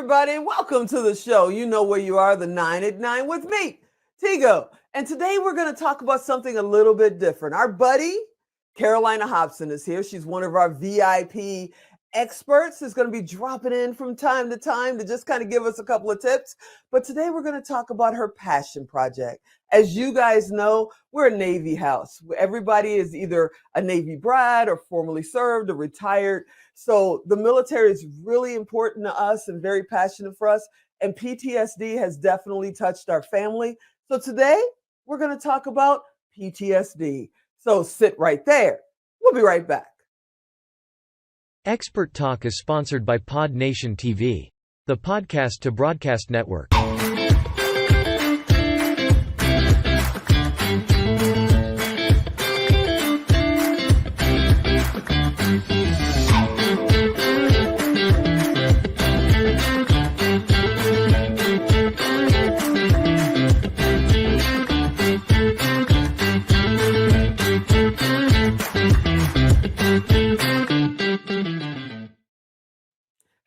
everybody. Welcome to the show. You know where you are, the 9 at 9 with me, Tigo. And today we're going to talk about something a little bit different. Our buddy, Karolina Hobson, is here. She's one of our VIP experts, is going to be dropping in from time to time to just kind of give us a couple of tips. But today we're going to talk about her passion project. As you guys know, we're a Navy house. Everybody is either a Navy brat or formerly served or retired. So the military is really important to us and very passionate for us. And PTSD has definitely touched our family. So today we're going to talk about PTSD. So sit right there. We'll be right back. Expert Talk is sponsored by Pod Nation TV, the podcast to broadcast network.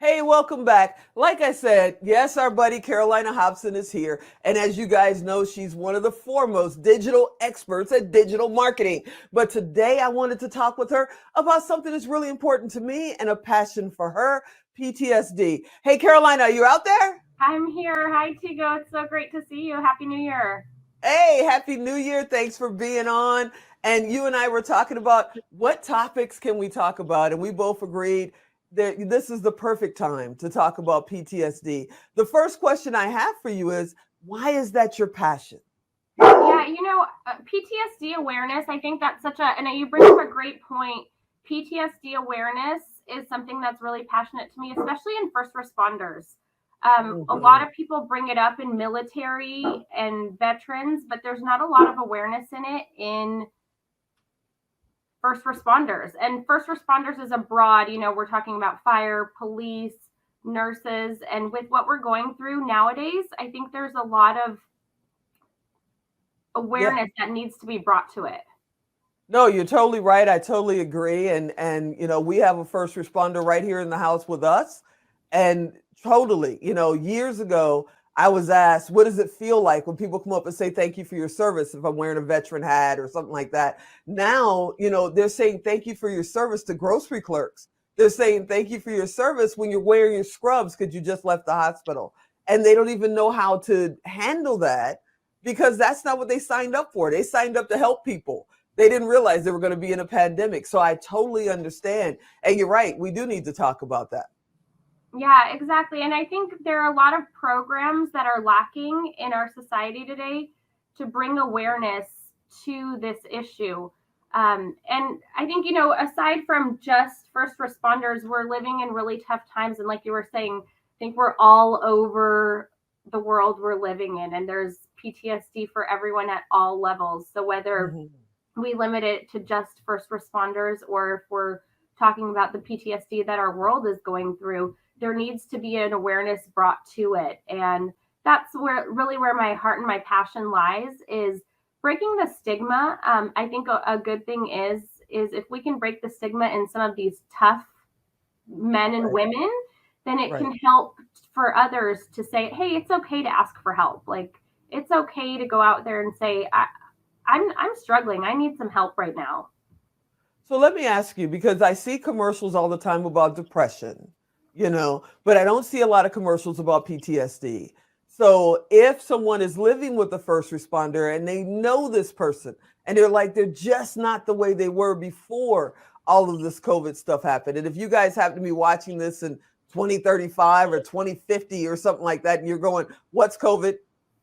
Hey, welcome back. Like I said, yes, our buddy Karolina Hobson is here. And as you guys know, she's one of the foremost digital experts at digital marketing. But today I wanted to talk with her about something that's really important to me and a passion for her, PTSD. Hey, Karolina, are you out there? I'm here. Hi, Tigo. It's so great to see you. Happy New Year. Hey, Happy New Year. Thanks for being on. And you and I were talking about what topics can we talk about? And we both agreed that this is the perfect time to talk about PTSD. The first question I have for you is, why is that your passion? Yeah, PTSD awareness, I think that's and you bring up a great point. PTSD awareness is something that's really passionate to me, especially in first responders. A lot of people bring it up in military and veterans, but there's not a lot of awareness in it in first responders. And first responders is a broad, we're talking about fire, police, nurses. And with what we're going through nowadays, I think there's a lot of awareness that needs to be brought to it. No, you're totally right. I totally agree. And we have a first responder right here in the house with us. And totally, years ago, I was asked, what does it feel like when people come up and say, thank you for your service, if I'm wearing a veteran hat or something like that? Now, they're saying thank you for your service to grocery clerks. They're saying thank you for your service when you're wearing your scrubs because you just left the hospital. And they don't even know how to handle that because that's not what they signed up for. They signed up to help people. They didn't realize they were going to be in a pandemic. So I totally understand. And you're right. We do need to talk about that. Yeah, exactly. And I think there are a lot of programs that are lacking in our society today to bring awareness to this issue. And I think, aside from just first responders, we're living in really tough times. And like you were saying, I think we're all over the world we're living in, and there's PTSD for everyone at all levels. So whether we limit it to just first responders, or if we're talking about the PTSD that our world is going through, there needs to be an awareness brought to it. And that's where my heart and my passion lies, is breaking the stigma. I think a good thing is if we can break the stigma in some of these tough men and women, then it can help for others to say, hey, it's okay to ask for help. Like, it's okay to go out there and say, I'm struggling. I need some help right now. So let me ask you, because I see commercials all the time about depression, but I don't see a lot of commercials about PTSD. So if someone is living with a first responder and they know this person and they're just not the way they were before all of this COVID stuff happened. And if you guys happen to be watching this in 2035 or 2050 or something like that, and you're going, what's COVID?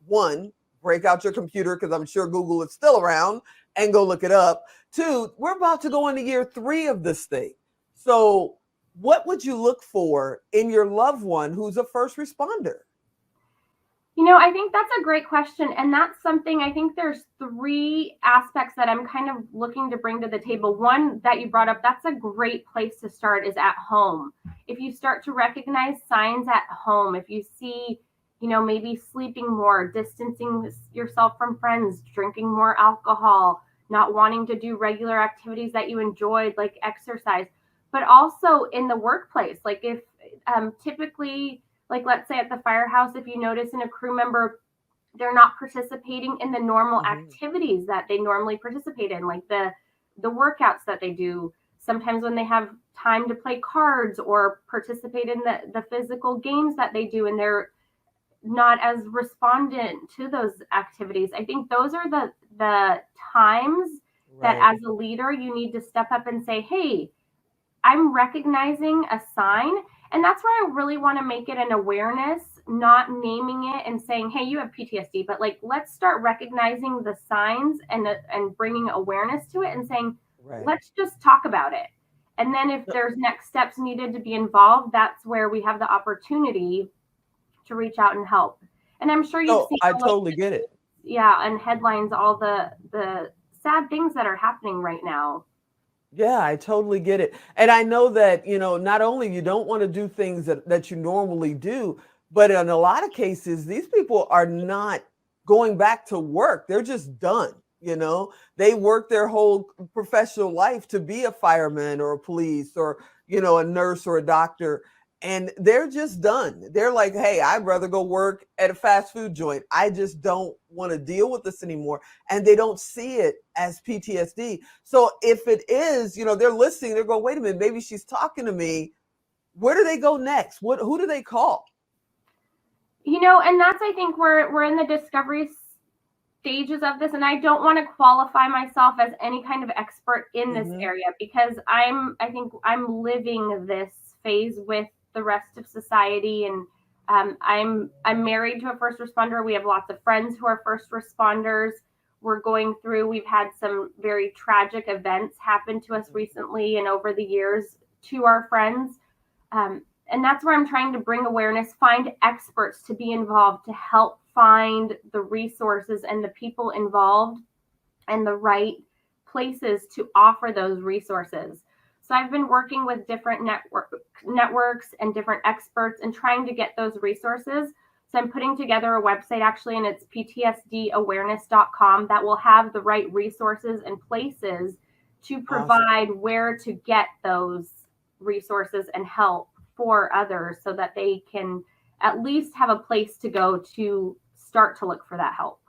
One, break out your computer, because I'm sure Google is still around, and go look it up. Two, we're about to go into year 3 of this thing. So what would you look for in your loved one who's a first responder? I think that's a great question. And that's something, I think there's 3 aspects that I'm kind of looking to bring to the table. One that you brought up, that's a great place to start, is at home. If you start to recognize signs at home, if you see, maybe sleeping more, distancing yourself from friends, drinking more alcohol, not wanting to do regular activities that you enjoyed, like exercise, but also in the workplace. Like if typically Like, let's say at the firehouse, if you notice in a crew member, they're not participating in the normal activities that they normally participate in, like the workouts that they do. Sometimes when they have time to play cards or participate in the physical games that they do, and they're not as respondent to those activities. I think those are the times that as a leader, you need to step up and say, hey, I'm recognizing a sign. And that's where I really want to make it an awareness, not naming it and saying, hey, you have PTSD, but like, let's start recognizing the signs and bringing awareness to it and saying, let's just talk about it. And then if there's next steps needed to be involved, that's where we have the opportunity to reach out and help. And I'm sure you've seen. I totally get it. Yeah. And headlines, all the sad things that are happening right now. Yeah, I totally get it. And I know that, not only you don't want to do things that you normally do, but in a lot of cases, these people are not going back to work. They're just done. They work their whole professional life to be a fireman or a police or, a nurse or a doctor. And they're just done. They're like, hey, I'd rather go work at a fast food joint. I just don't want to deal with this anymore. And they don't see it as PTSD. So if it is, they're listening, they're going, wait a minute, maybe she's talking to me. Where do they go next? Who do they call? And that's, I think we're in the discovery stages of this. And I don't want to qualify myself as any kind of expert in this area, because I think I'm living this phase with the rest of society. And I'm married to a first responder. We have lots of friends who are first responders. We've had some very tragic events happen to us recently and over the years to our friends. And that's where I'm trying to bring awareness, find experts to be involved, to help find the resources and the people involved and the right places to offer those resources. So I've been working with different networks and different experts and trying to get those resources. So I'm putting together a website actually, and it's ptsdawareness.com, that will have the right resources and places to provide where to get those resources and help for others, so that they can at least have a place to go to start to look for that help.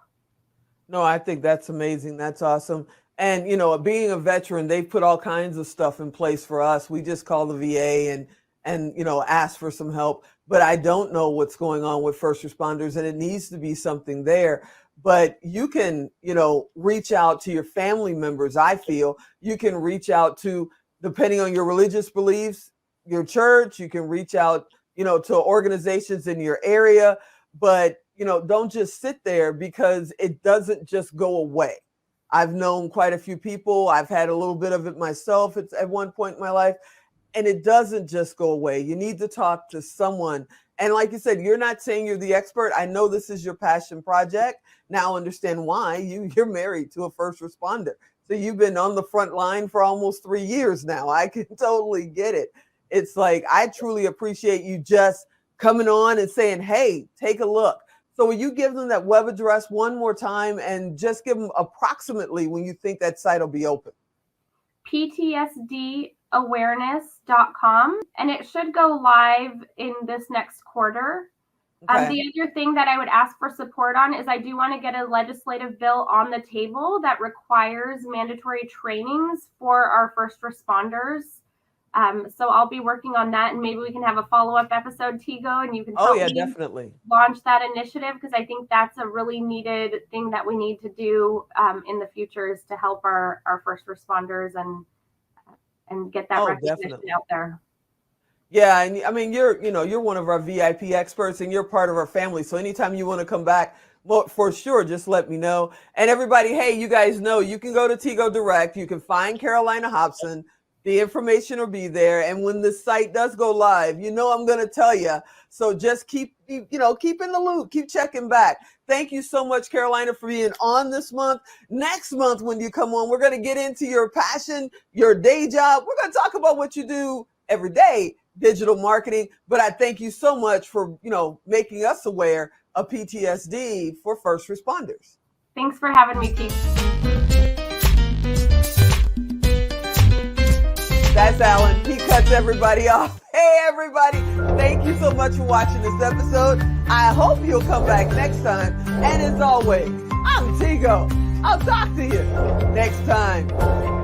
No, I think that's amazing. That's awesome. And, being a veteran, they've put all kinds of stuff in place for us. We just call the VA and ask for some help. But I don't know what's going on with first responders, and it needs to be something there. But you can, reach out to your family members. I feel you can reach out to, depending on your religious beliefs, your church. You can reach out, to organizations in your area. But, don't just sit there, because it doesn't just go away. I've known quite a few people. I've had a little bit of it myself at one point in my life, and it doesn't just go away. You need to talk to someone. And like you said, you're not saying you're the expert. I know this is your passion project. Now I understand why you're married to a first responder. So you've been on the front line for almost 3 years now. I can totally get it. It's like, I truly appreciate you just coming on and saying, hey, take a look. So will you give them that web address one more time and just give them approximately when you think that site will be open? PTSDawareness.com. And it should go live in this next quarter. Okay. The other thing that I would ask for support on is I do want to get a legislative bill on the table that requires mandatory trainings for our first responders. So I'll be working on that, and maybe we can have a follow-up episode, Tigo, and you can help me definitely launch that initiative, because I think that's a really needed thing that we need to do in the future, is to help our first responders and get that recognition out there. Yeah, and I mean, you're one of our VIP experts, and you're part of our family. So anytime you want to come back, well, for sure, just let me know. And everybody, hey, you guys know you can go to Tigo Direct. You can find Karolina Hobson. The information will be there. And when the site does go live, I'm going to tell you. So just keep in the loop, keep checking back. Thank you so much, Karolina, for being on this month. Next month, when you come on, we're going to get into your passion, your day job. We're going to talk about what you do every day, digital marketing. But I thank you so much for, making us aware of PTSD for first responders. Thanks for having me, Keith. That's Alan. He cuts everybody off. Hey, everybody. Thank you so much for watching this episode. I hope you'll come back next time. And as always, I'm Tigo. I'll talk to you next time.